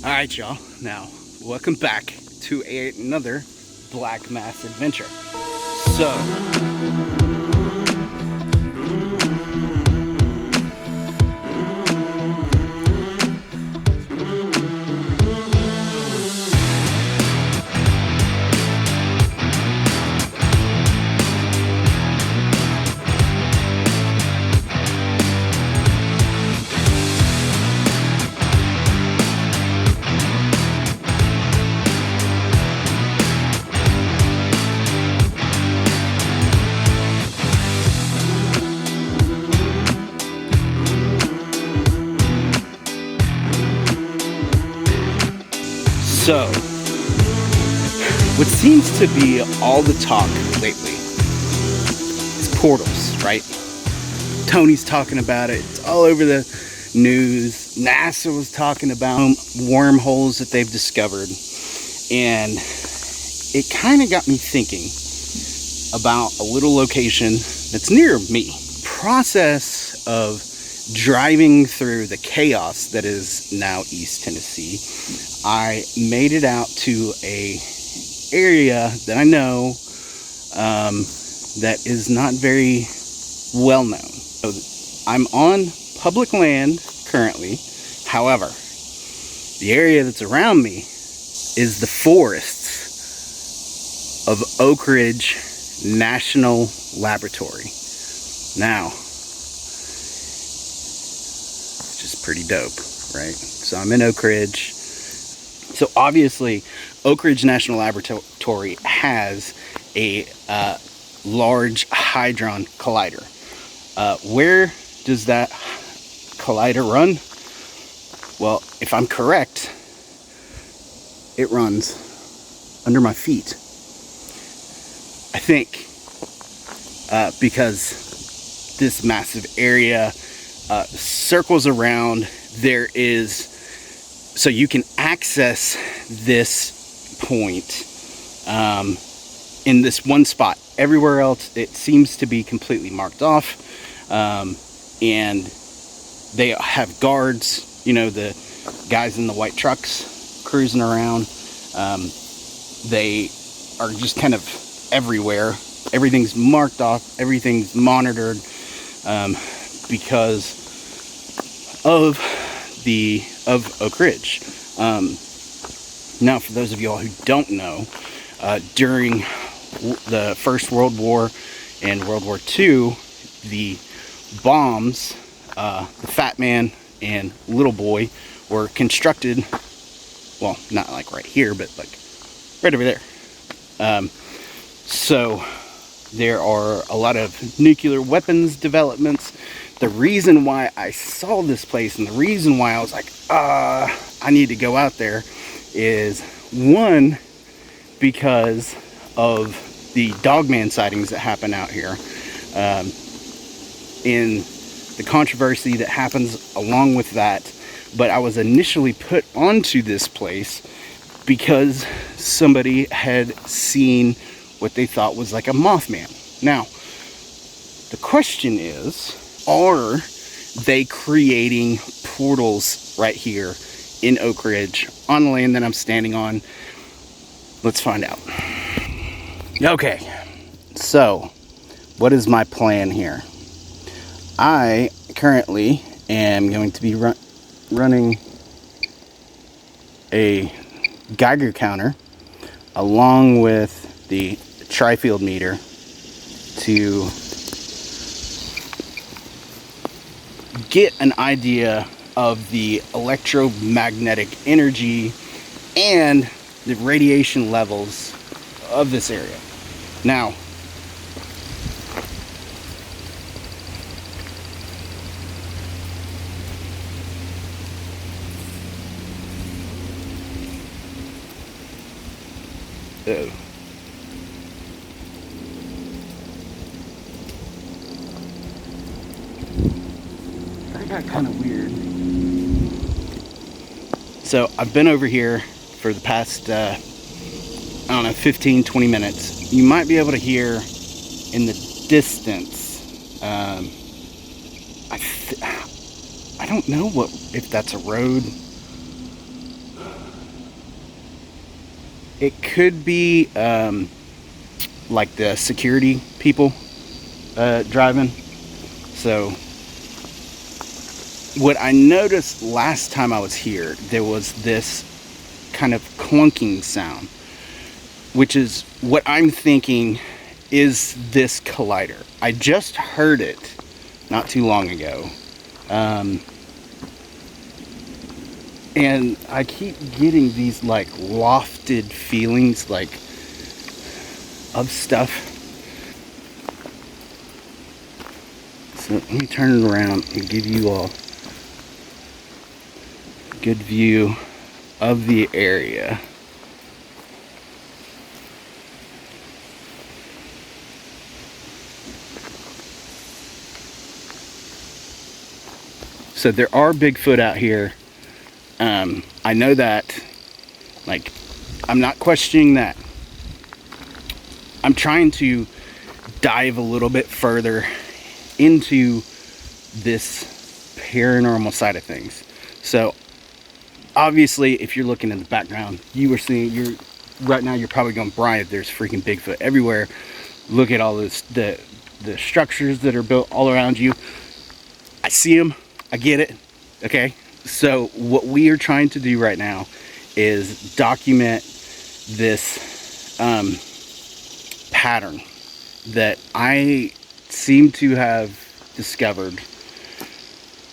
Alright, y'all. Now, welcome back to another Black Mass adventure. So, what seems to be all the talk lately is portals, right? Tony's talking about it. It's all over the news. NASA was talking about wormholes that they've discovered. And it kind of got me thinking about a little location that's near me. Process of driving through the chaos that is now East Tennessee, I made it out to a area that I know that is not very well known. So I'm on public land currently. However, the area that's around me is the forests of Oak Ridge National Laboratory. Now, which is pretty dope, right? So I'm in Oak Ridge. So obviously, Oak Ridge National Laboratory has a large hadron collider. Where does that collider run? Well, if I'm correct, it runs under my feet. I think because this massive area circles around, there is, so you can access this point in this one spot. Everywhere else it seems to be completely marked off, and they have guards, you know, the guys in the white trucks cruising around. They are just kind of everywhere. Everything's marked off, everything's monitored, because of Oak Ridge. Now, for those of y'all who don't know, during the First World War and World War II, the bombs, the Fat Man and Little Boy, were constructed, well, not like right here, but like right over there. So there are a lot of nuclear weapons developments. The reason why I saw this place and the reason why I was like, I need to go out there is, one, because of the Dogman sightings that happen out here, in the controversy that happens along with that. But I was initially put onto this place because somebody had seen what they thought was like a Mothman. Now, the question is, are they creating portals right here in Oak Ridge on the land that I'm standing on? Let's find out. Okay, so what is my plan here? I currently am going to be running a Geiger counter along with the tri-field meter to get an idea of the electromagnetic energy and the radiation levels of this area. Now, that got kind of weird. So I've been over here for the past, I don't know, 15-20 minutes. You might be able to hear in the distance, I don't know if that's a road it could be like the security people driving. So what I noticed last time I was here, there was this kind of clunking sound, which is what I'm thinking is this collider. I just heard it not too long ago. And I keep getting these like lofted feelings like of stuff. So let me turn it around and give you all a good view of the area. So there are Bigfoot out here. I know that, like, I'm not questioning that. I'm trying to dive a little bit further into this paranormal side of things. So obviously, if you're looking in the background, you were seeing, right now you're probably going, Brian, there's freaking Bigfoot everywhere. Look at all this, the structures that are built all around you. I see them. I get it. Okay. So what we are trying to do right now is document this pattern that I seem to have discovered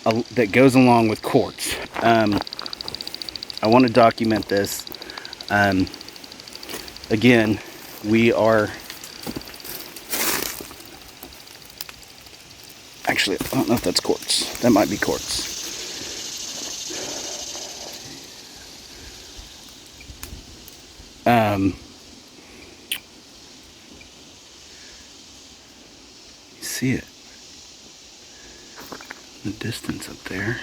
that goes along with quartz. I want to document this. Again, we are actually, I don't know if that's quartz. That might be quartz. You see it in the distance up there.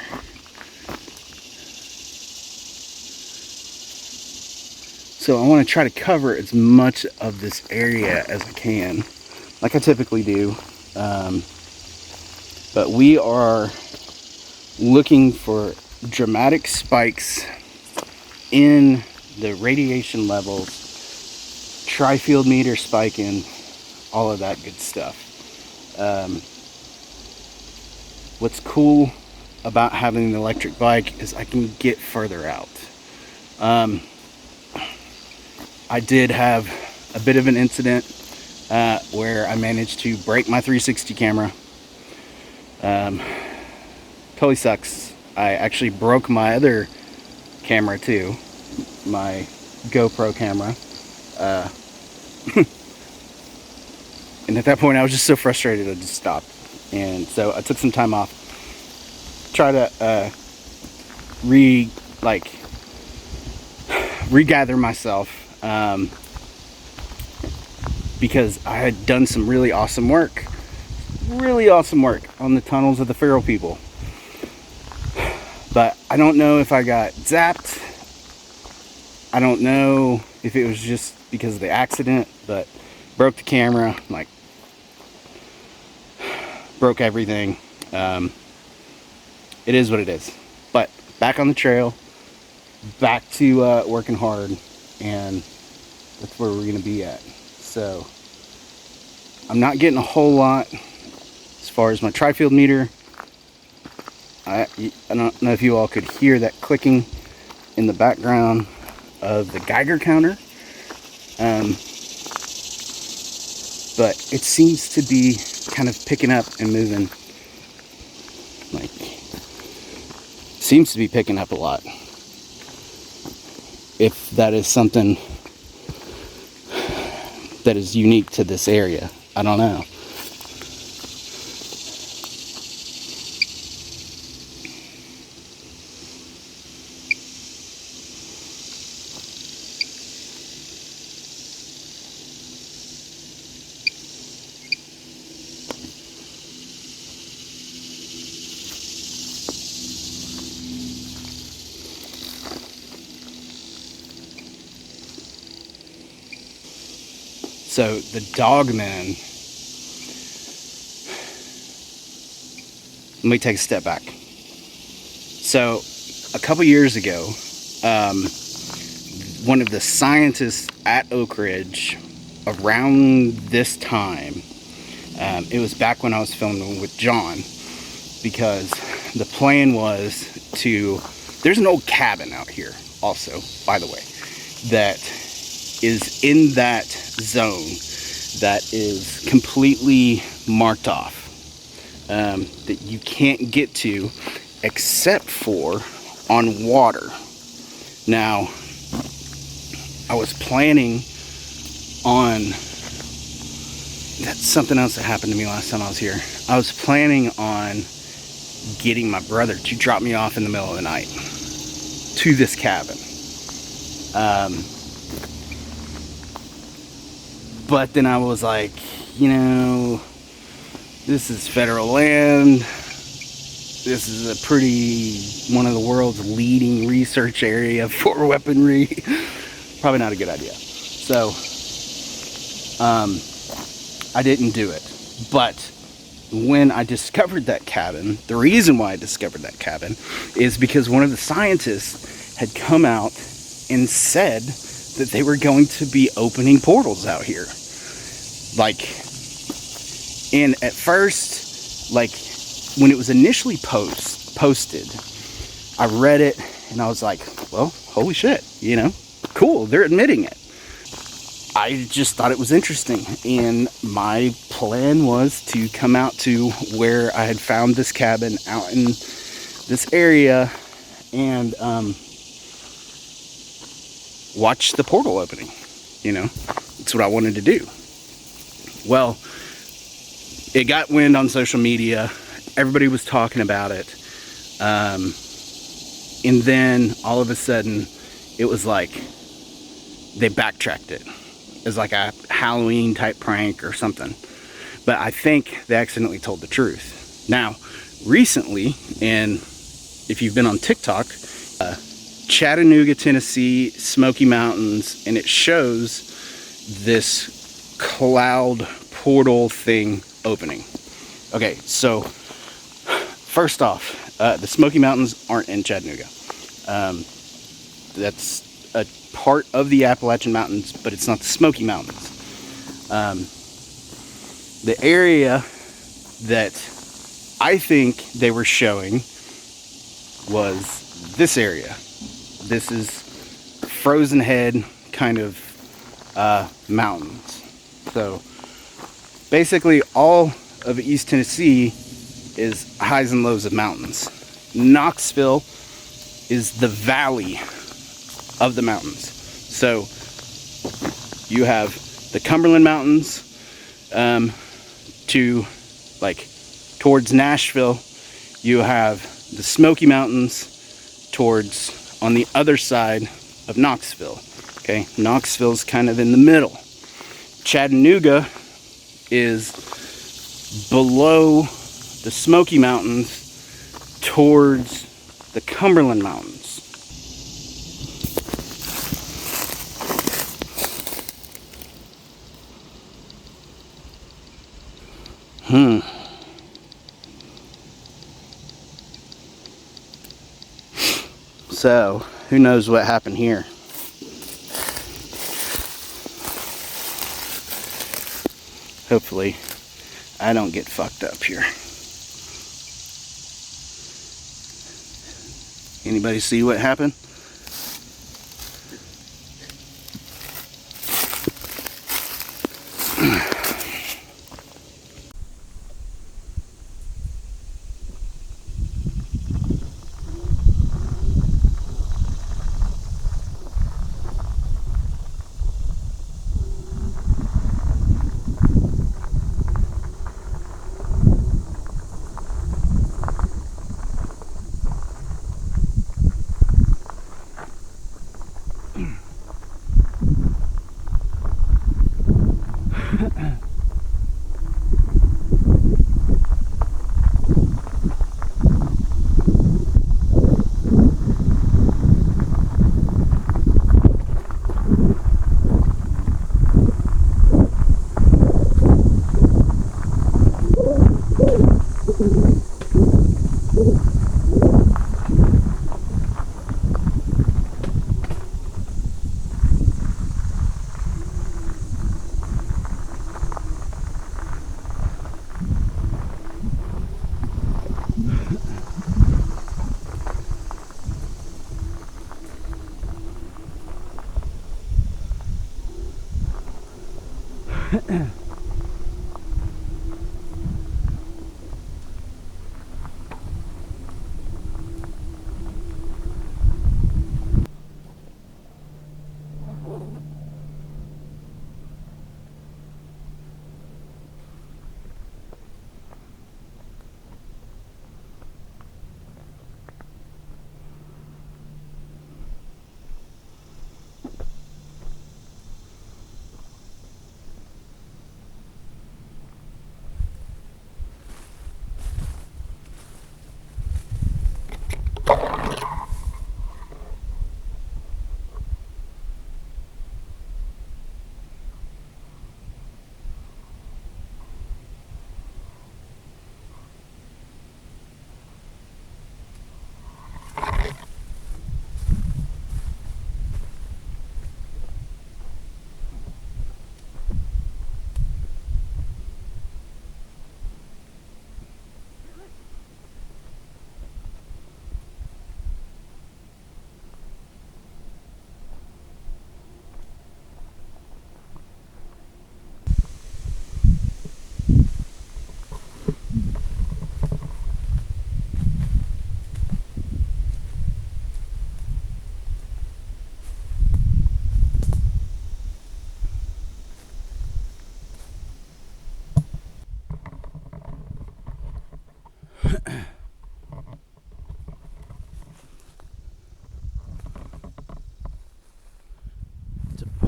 So I want to try to cover as much of this area as I can, like I typically do. But we are looking for dramatic spikes in the radiation levels, tri-field meter spiking, all of that good stuff. What's cool about having an electric bike is I can get further out. I did have a bit of an incident where I managed to break my 360 camera. Totally sucks. I actually broke my other camera too, my GoPro camera. And at that point I was just so frustrated I just stopped. And so I took some time off, try to regather myself, because I had done some really awesome work on the tunnels of the feral people. But I don't know if I got zapped. I don't know if it was just because of the accident, but broke the camera, like broke everything. It is what it is. But back on the trail, back to working hard, and that's where we're gonna be at. So I'm not getting a whole lot as far as my tri-field meter. I don't know if you all could hear that clicking in the background of the Geiger counter, but it seems to be kind of picking up and moving. Like, seems to be picking up a lot. If that is something that is unique to this area, I don't know. So the Dogman, let me take a step back. So a couple years ago, one of the scientists at Oak Ridge around this time. It was back when I was filming with John, because the plan was to, there's an old cabin out here also, by the way, that is in that zone that is completely marked off, that you can't get to except for on water. Now, I was planning on, that's something else that happened to me last time I was here. I was planning on getting my brother to drop me off in the middle of the night to this cabin. But then I was like, you know, this is federal land. This is a pretty, one of the world's leading research area for weaponry. Probably not a good idea. So, I didn't do it. But when I discovered that cabin, the reason why I discovered that cabin is because one of the scientists had come out and said that they were going to be opening portals out here. Like, and at first, like, when it was initially posted, I read it and I was like, well, holy shit, you know, cool, they're admitting it. I just thought it was interesting, and my plan was to come out to where I had found this cabin out in this area and watch the portal opening. You know, that's what I wanted to do. Well, it got wind on social media. Everybody was talking about it. And then all of a sudden, it was like they backtracked it as like a Halloween type prank or something. But I think they accidentally told the truth. Now, recently, and if you've been on TikTok, Chattanooga, Tennessee, Smoky Mountains, and it shows this cloud portal thing opening. Okay, so first off, the Smoky Mountains aren't in Chattanooga. That's a part of the Appalachian Mountains, but it's not the Smoky Mountains. The area that I think they were showing was this area. This is frozen head kind of mountains. So basically all of East Tennessee is highs and lows of mountains. Knoxville is the valley of the mountains. So you have the Cumberland Mountains to like towards Nashville. You have the Smoky Mountains towards on the other side of Knoxville. Okay, Knoxville's kind of in the middle. Chattanooga is below the Smoky Mountains towards the Cumberland Mountains. So, who knows what happened here? Hopefully, I don't get fucked up here. Anybody see what happened?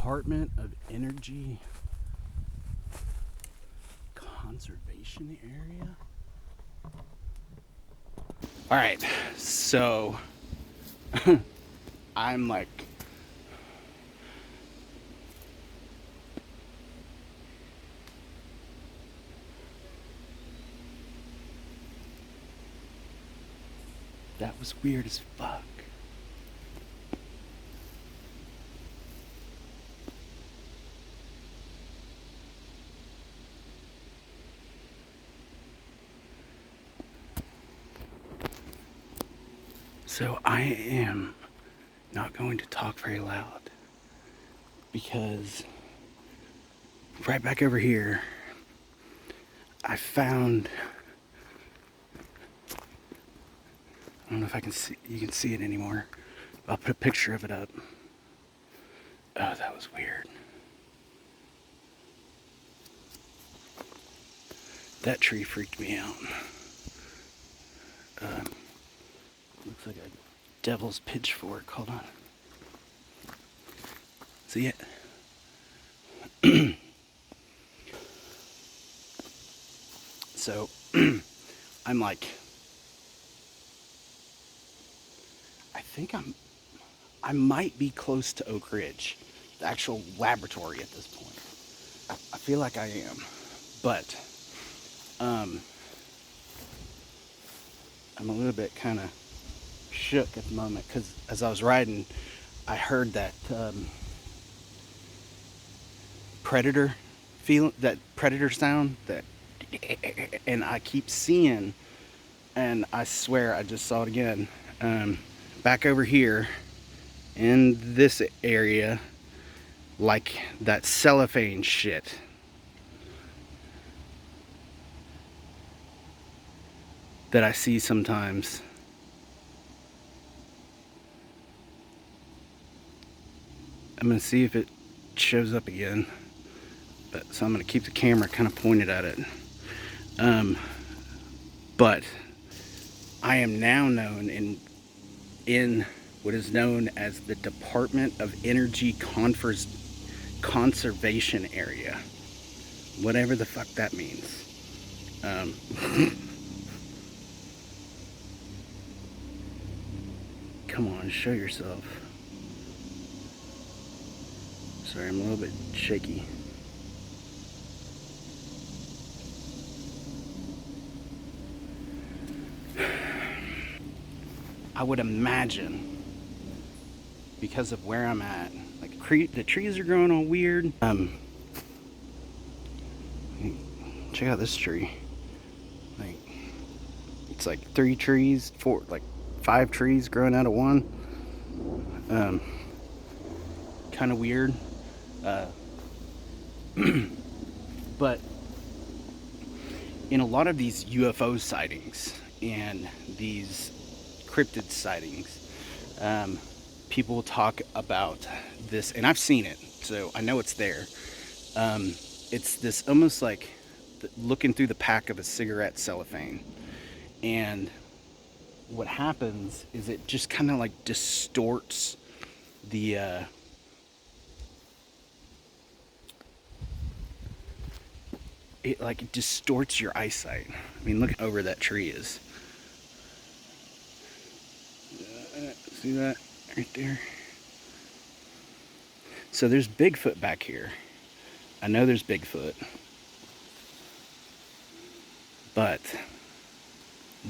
Department of Energy Conservation Area. All right, so I'm like, that was weird as fuck. So I am not going to talk very loud because right back over here I found, I don't know if I can see, you can see it anymore. I'll put a picture of it up. Oh, that was weird. That tree freaked me out. Looks like a devil's pitchfork. Hold on. See it? So, I'm like, I might be close to Oak Ridge, the actual laboratory at this point. I feel like I am, but I'm a little bit kind of shook at the moment because as I was riding, I heard that predator sound, that, and I keep seeing, and I swear I just saw it again, back over here in this area, like that cellophane shit. That I see sometimes. I'm gonna see if it shows up again. But so I'm gonna keep the camera kind of pointed at it. But I am now known in what is known as the Department of Energy Conservation Area. Whatever the fuck that means. Come on, show yourself. Sorry, I'm a little bit shaky. I would imagine, because of where I'm at, like the trees are growing all weird. Check out this tree. Like, it's like 3 trees, 4, like 5 trees growing out of one. Kind of weird. But in a lot of these UFO sightings and these cryptid sightings, people talk about this, and I've seen it, so I know it's there. It's this almost like looking through the pack of a cigarette cellophane, and what happens is it just kind of like distorts the it distorts your eyesight. I mean, look over that tree is. See that right there? So there's Bigfoot back here. I know there's Bigfoot. But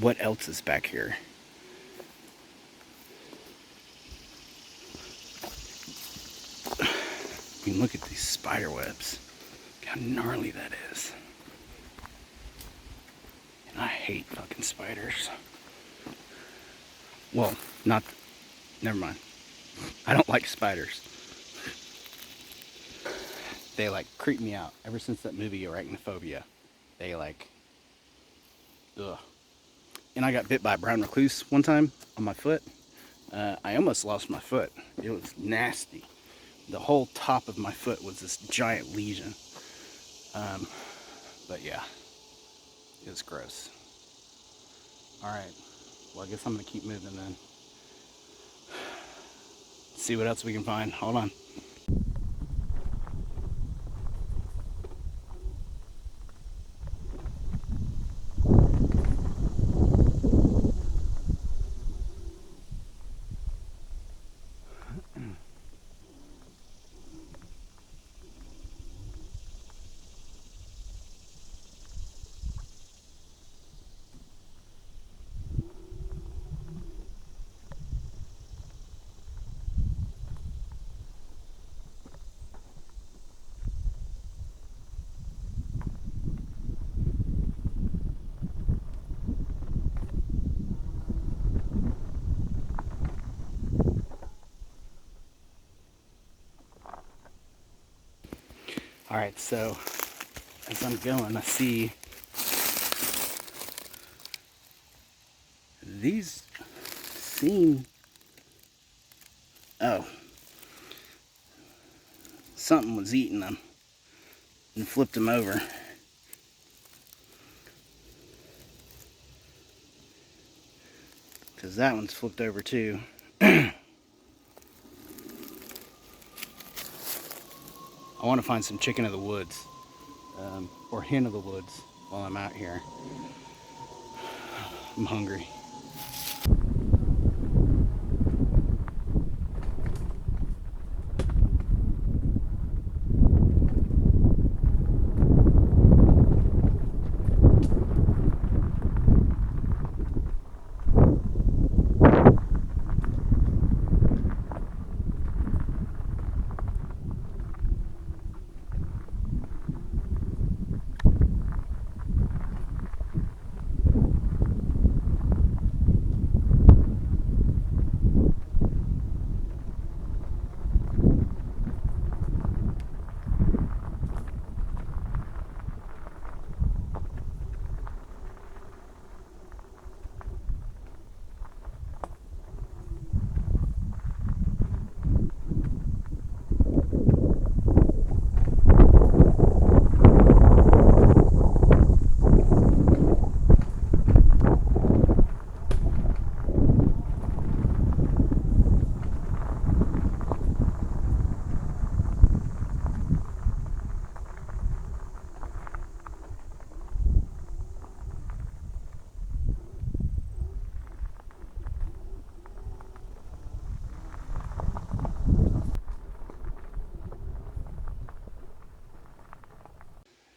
what else is back here? I mean, look at these spider webs. Look how gnarly that is. And I hate fucking spiders. Well, not... Never mind. I don't like spiders. They like creep me out. Ever since that movie Arachnophobia, they like... Ugh. And I got bit by a brown recluse one time on my foot. I almost lost my foot. It was nasty. The whole top of my foot was this giant lesion. But yeah, it was gross. Alright, well I guess I'm gonna keep moving then. See what else we can find. Hold on. Alright, so as I'm going, I see these seem... Oh. Something was eating them and flipped them over. Because that one's flipped over too. I want to find some chicken of the woods. Or hen of the woods while I'm out here. I'm hungry.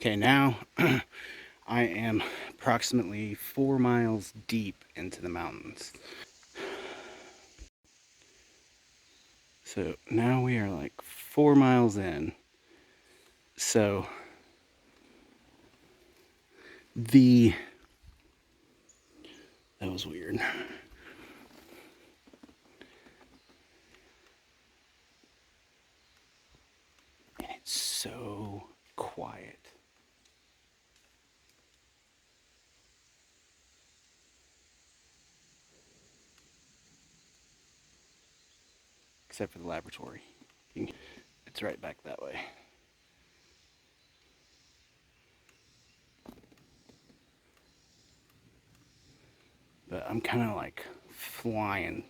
Okay, now I am approximately 4 miles deep into the mountains. So now we are like 4 miles in. So that was weird. And it's so quiet. except for the laboratory. It's right back that way. But I'm kind of like flying.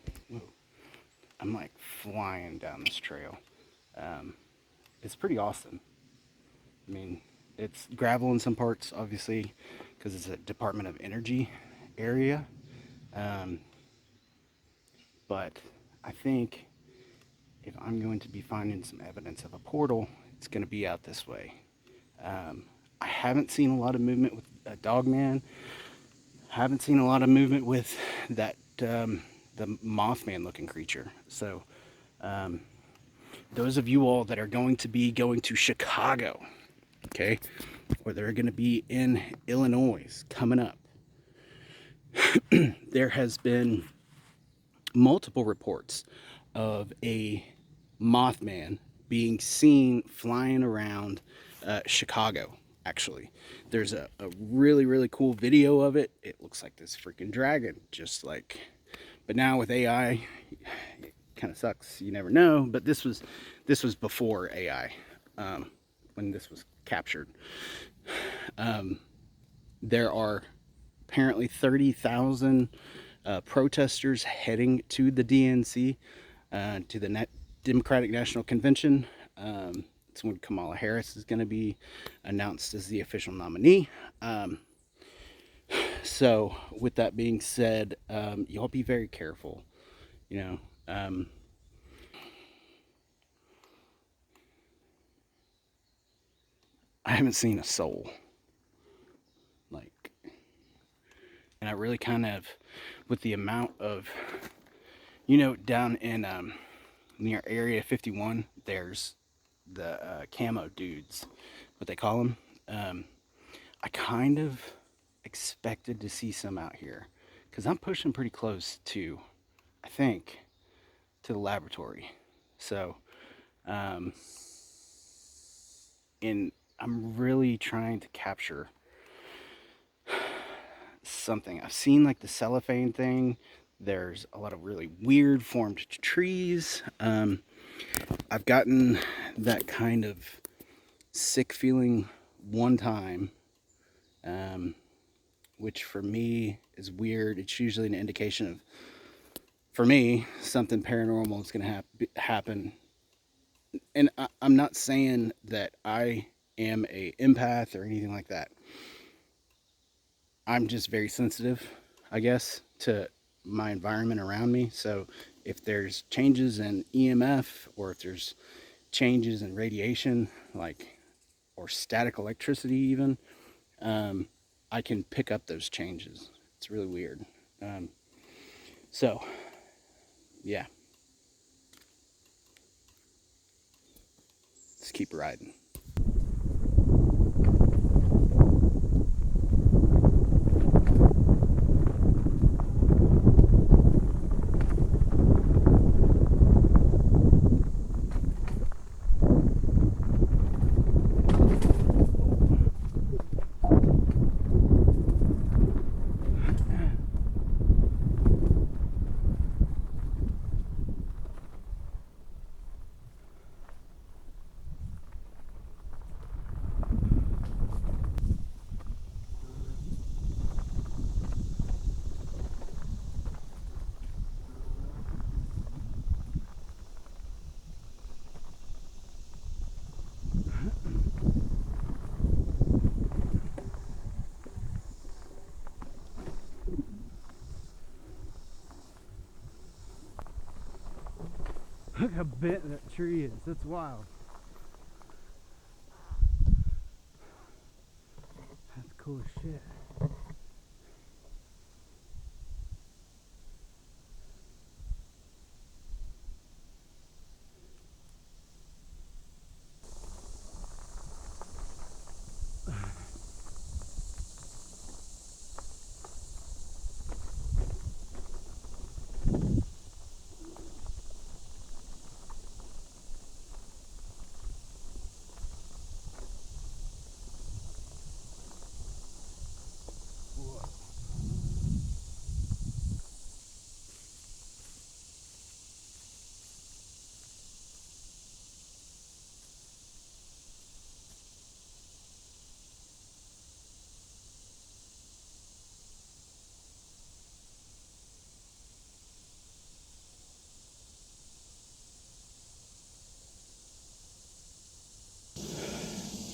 I'm like flying down this trail. It's pretty awesome. I mean, it's gravel in some parts, obviously, because it's a Department of Energy area. But I think if I'm going to be finding some evidence of a portal, it's going to be out this way. I haven't seen a lot of movement with Dogman. Haven't seen a lot of movement with that the Mothman looking creature. So those of you all that are going to be going to Chicago, okay, or they're going to be in Illinois coming up, there has been multiple reports of a Mothman being seen flying around Chicago. Actually, there's a really, really cool video of it. It looks like this freaking dragon, just like, but now with AI, it kind of sucks. You never know. But this was before AI, when this was captured. There are apparently 30,000 protesters heading to the DNC, to the Democratic National Convention. It's when Kamala Harris is going to be announced as the official nominee. So with that being said, y'all be very careful, you know. I haven't seen a soul, like, and I really kind of, with the amount of, you know, down in near Area 51, there's the camo dudes, what they call them. I kind of expected to see some out here, because I'm pushing pretty close to, I think, to the laboratory. So, and I'm really trying to capture something. I've seen like the cellophane thing. There's a lot of really weird formed trees. I've gotten that kind of sick feeling one time, which for me is weird. It's usually an indication of, for me, something paranormal is going to happen. And I'm not saying that I am a empath or anything like that. I'm just very sensitive, I guess, to my environment around me. So if there's changes in EMF, or if there's changes in radiation, like, or static electricity even, I can pick up those changes. It's really weird. So yeah, let's keep riding. Look how bent that tree is. That's wild. That's cool as shit.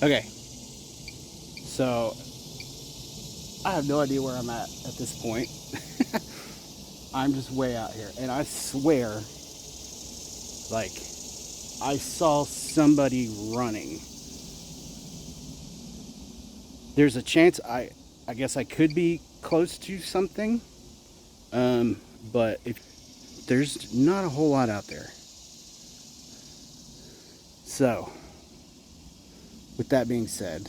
Okay, so I have no idea where I'm at this point. I'm just way out here, and I swear, like, I saw somebody running. There's a chance I guess I could be close to something, but if there's not a whole lot out there. So, with that being said,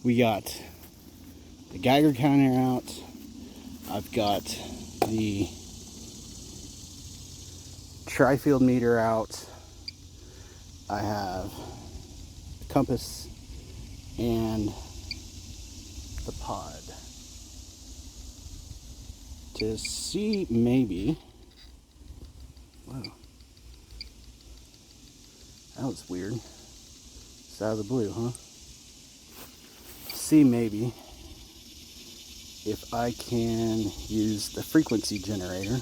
we got the Geiger counter out. I've got the tri-field meter out. I have the compass and the pod to see maybe. Whoa, that was weird. It's out of the blue, huh? See maybe if I can use the frequency generator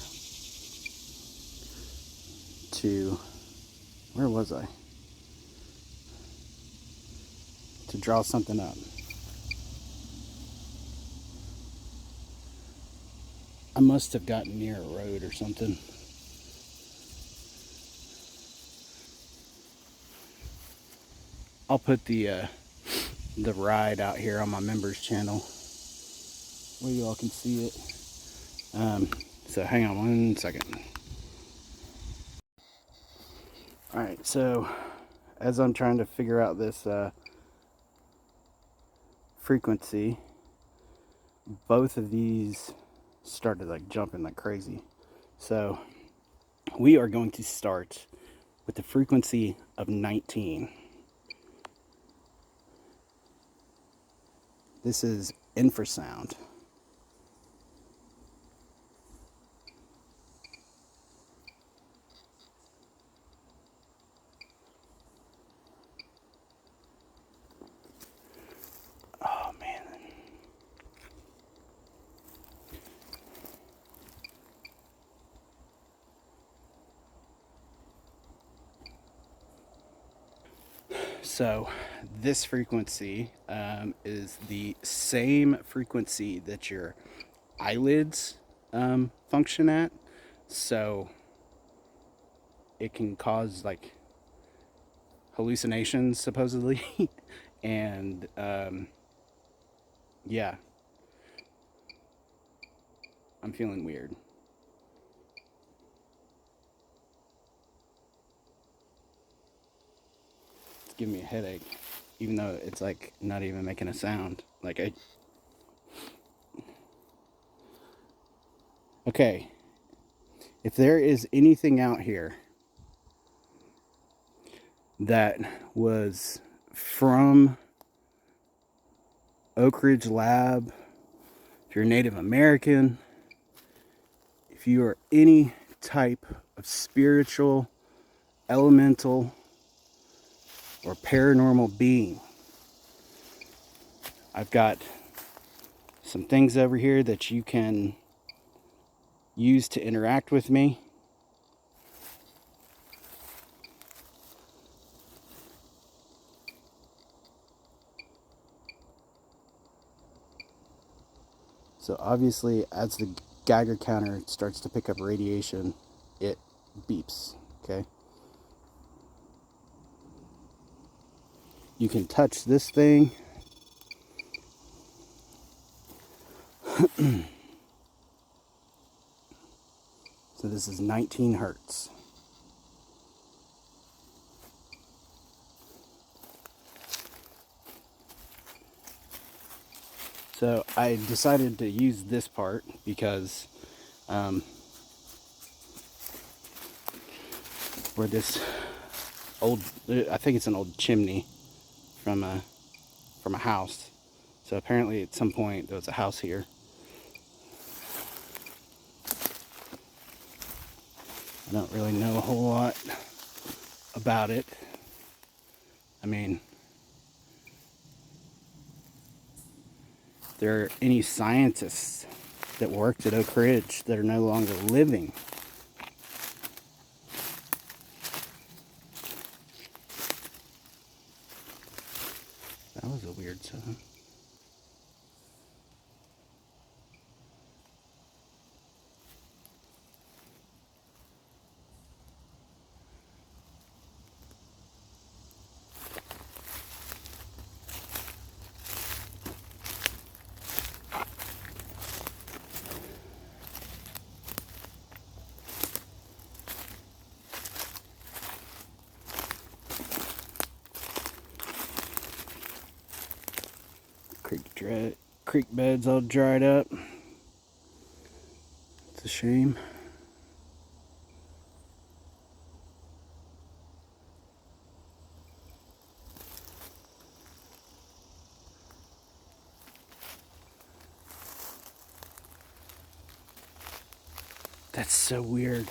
to, where was I? To draw something up. I must have gotten near a road or something. I'll put the ride out here on my members channel where you all can see it. So hang on one second. Alright, so as I'm trying to figure out this frequency, both of these started like jumping like crazy. So we are going to start with the frequency of 19. This is infrasound. Oh man. So this frequency is the same frequency that your eyelids function at. So it can cause like hallucinations supposedly. And yeah, I'm feeling weird. It's giving me a headache, even though it's like not even making a sound. Like okay, if there is anything out here that was from Oak Ridge Lab, if you're Native American, if you are any type of spiritual, elemental, or paranormal being, I've got some things over here that you can use to interact with me. So obviously, as the Geiger counter starts to pick up radiation, it beeps, okay? You can touch this thing. So this is 19 hertz. So I decided to use this part because where this old, I think it's an old chimney from a house. So apparently at some point there was a house here. I don't really know a whole lot about it. I mean, if there are any scientists that worked at Oak Ridge that are no longer living, weird sound. Creek beds all dried up. It's a shame. That's so weird.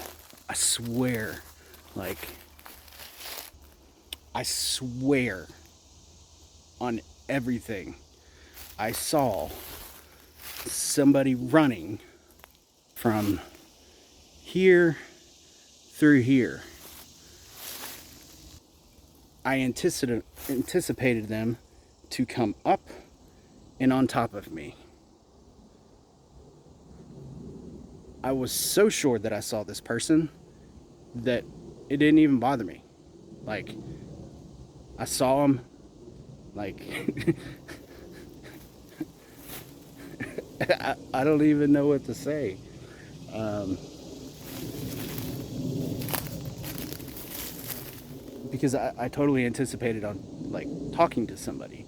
I swear. I swear on everything. I saw somebody running from here through here. I anticipated them to come up and on top of me. I was so sure that I saw this person that it didn't even bother me. I saw him, I don't even know what to say. Because I totally anticipated on talking to somebody.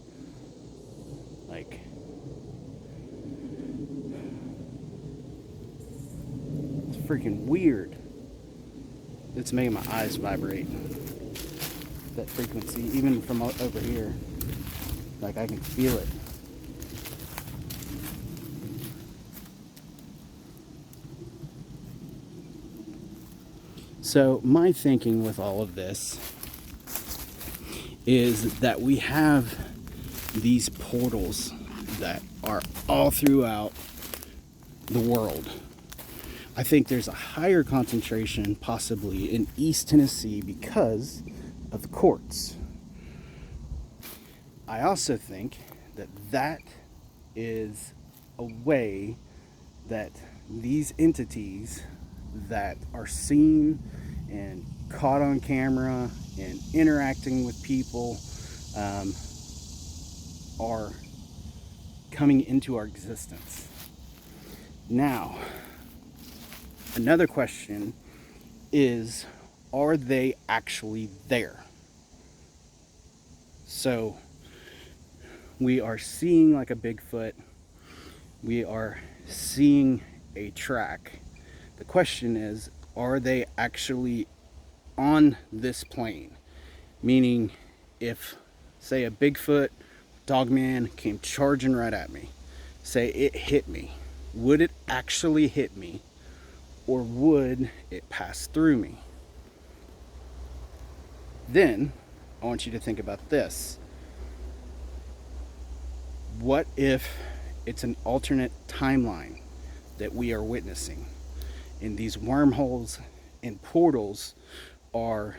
It's freaking weird. It's making my eyes vibrate. That frequency, even from over here, I can feel it. So my thinking with all of this is that we have these portals that are all throughout the world. I think there's a higher concentration possibly in East Tennessee because of the courts. I also think that that is a way that these entities that are seen and caught on camera and interacting with people are coming into our existence. Now, another question is, are they actually there? So we are seeing a Bigfoot. We are seeing a track. The question is, are they actually on this plane? Meaning, if, say, a Bigfoot, Dogman came charging right at me, say it hit me, would it actually hit me, or would it pass through me? Then, I want you to think about this. What if it's an alternate timeline that we are witnessing? And these wormholes and portals are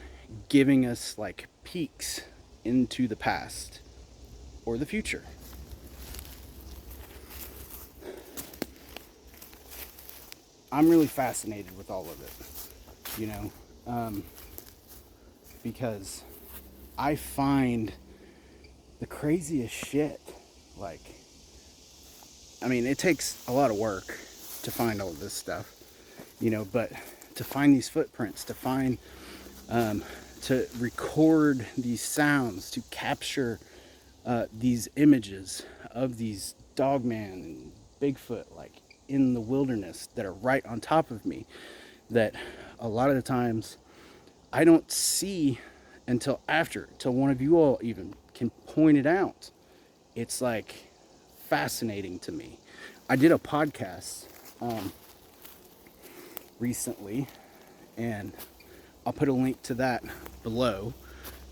giving us peeks into the past or the future. I'm really fascinated with all of it, because I find the craziest shit. It takes a lot of work to find all of this stuff, but to find these footprints, to find, to record these sounds, to capture these images of these Dogman and Bigfoot, in the wilderness that are right on top of me, that a lot of the times I don't see until one of you all even can point it out. It's fascinating to me. I did a podcast recently, and I'll put a link to that below,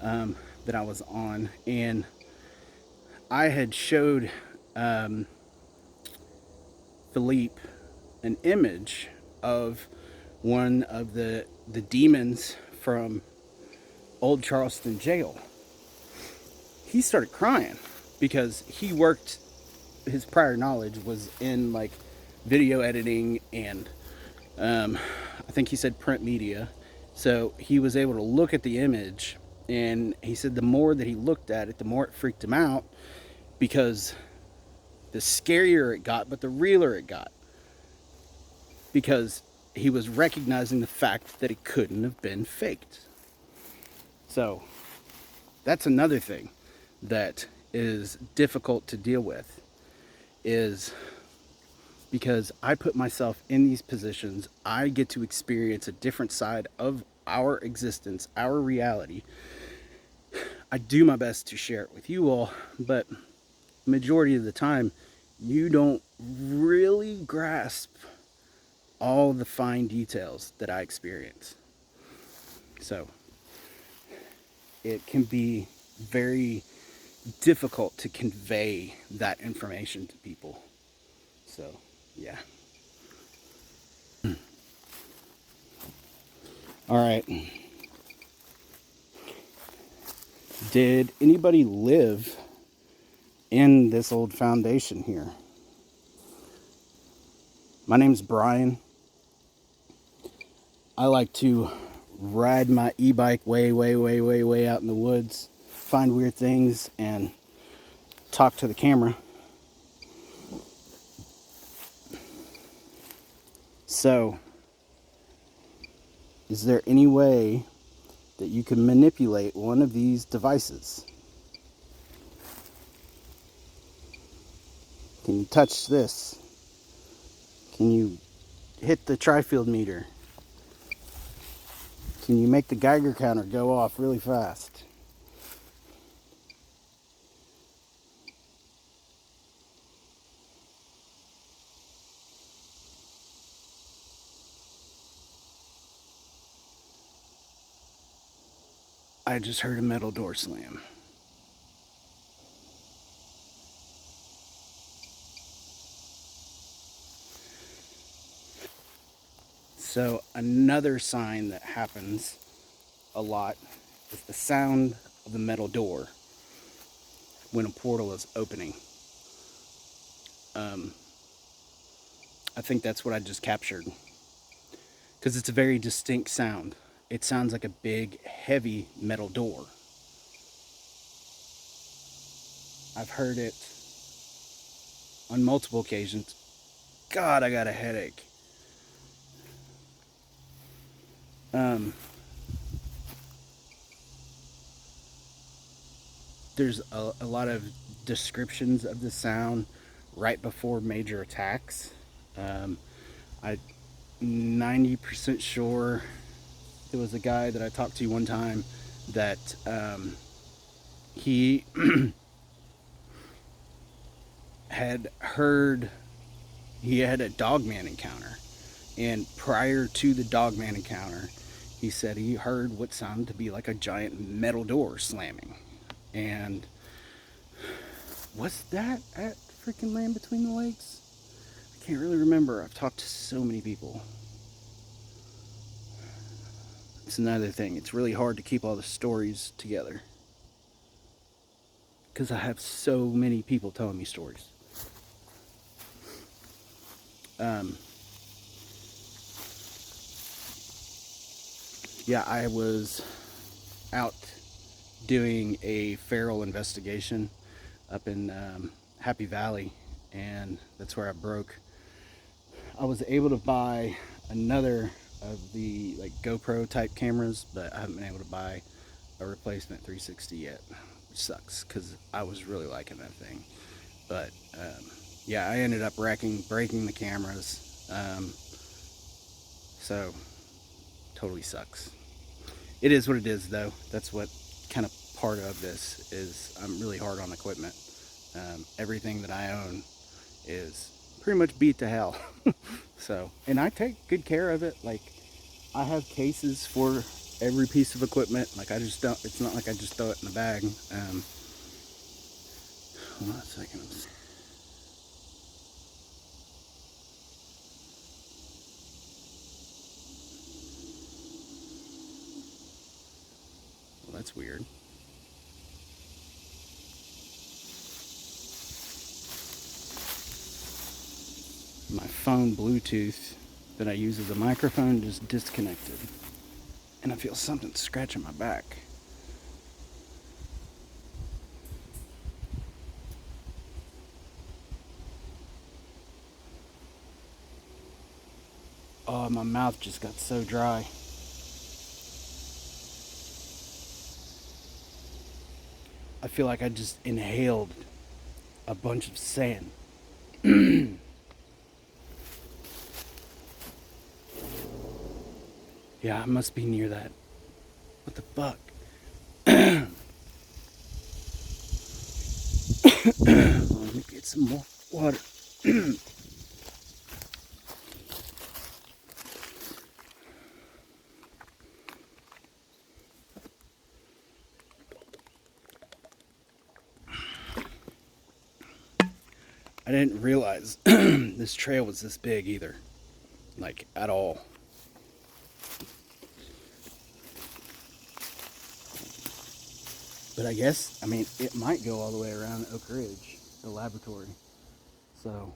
that I was on, and I had showed Philippe an image of one of the demons from Old Charleston jail. He started crying because he worked, his prior knowledge was in like video editing and I think he said print media. So he was able to look at the image, and he said the more that he looked at it, the more it freaked him out, because the scarier it got, but the realer it got, because he was recognizing the fact that it couldn't have been faked. So that's another thing that is difficult to deal with, is because I put myself in these positions. I get to experience a different side of our existence, our reality. I do my best to share it with you all, but majority of the time you don't really grasp all the fine details that I experience. So it can be very difficult to convey that information to people. So yeah. All right. Did anybody live in this old foundation here? My name's Brian. I like to ride my e-bike way out in the woods, find weird things, and talk to the camera. So, is there any way that you can manipulate one of these devices? Can you touch this? Can you hit the tri-field meter? Can you make the Geiger counter go off really fast? I just heard a metal door slam. So another sign that happens a lot is the sound of the metal door when a portal is opening. I think that's what I just captured, because it's a very distinct sound. It sounds like a big, heavy metal door. I've heard it on multiple occasions. God, I got a headache. There's a lot of descriptions of the sound right before major attacks. I'm 90% sure there was a guy that I talked to one time that he had heard, he had a Dogman encounter, and prior to the Dogman encounter, he said he heard what sounded to be like a giant metal door slamming. And was that at freaking Land Between the Lakes? I can't really remember. I've talked to so many people. It's another thing. It's really hard to keep all the stories together, because I have so many people telling me stories. Yeah, I was out doing a feral investigation up in Happy Valley, and that's where I broke. I was able to buy another of the like GoPro type cameras, but I haven't been able to buy a replacement 360 yet, which sucks because I was really liking that thing. But yeah, I ended up breaking the cameras, so totally sucks. It is what it is, though. That's what kind of part of this is. I'm really hard on equipment. Everything that I own is pretty much beat to hell. So, and I take good care of it. Like, I have cases for every piece of equipment. Like, I just don't, it's not like I just throw it in the bag. Hold on a second. Well, that's weird. my phone Bluetooth that I use as a microphone just disconnected. And I feel something scratching my back. Oh, my mouth just got so dry. I feel like I just inhaled a bunch of sand. Yeah, I must be near that. What the fuck? Let me get some more water. I didn't realize this trail was this big either. Like, at all. But I guess, I mean, it might go all the way around Oak Ridge, the laboratory. So,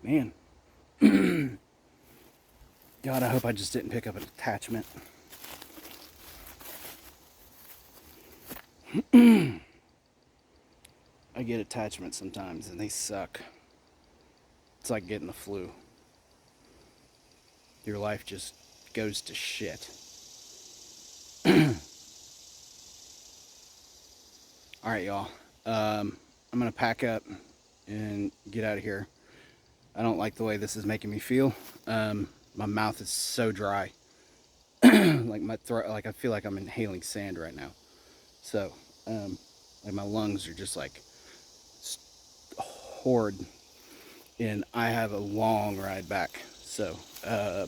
man. God, I hope I just didn't pick up an attachment. I get attachments sometimes and they suck. It's like getting the flu. Your life just goes to shit. Alright, y'all. I'm gonna pack up and get out of here. I don't like the way this is making me feel. My mouth is so dry. Like my throat, like I feel like I'm inhaling sand right now. So, like my lungs are just like horrid. And I have a long ride back. So, I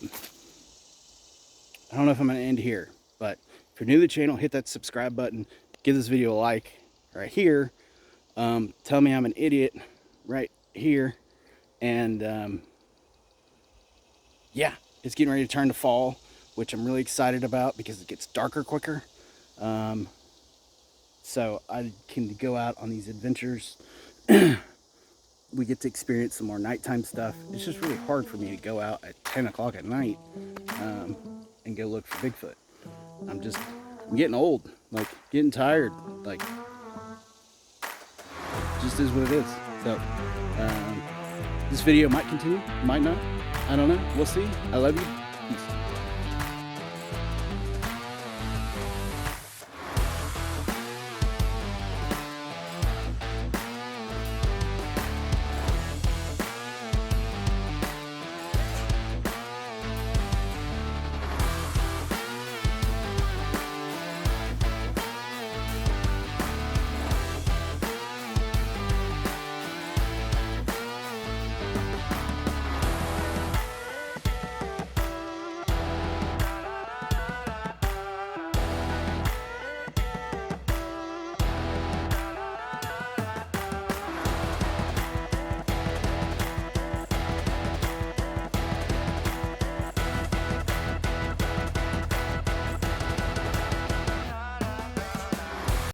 don't know if I'm gonna end here, but if you're new to the channel, hit that subscribe button, give this video a like right here. Tell me I'm an idiot right here. And yeah, it's getting ready to turn to fall, which I'm really excited about because it gets darker quicker. So I can go out on these adventures. We get to experience some more nighttime stuff. It's just really hard for me to go out at 10 o'clock at night and go look for Bigfoot. I'm getting old, like getting tired, like just is what it is. So this video might continue, might not. I don't know. We'll see. I love you.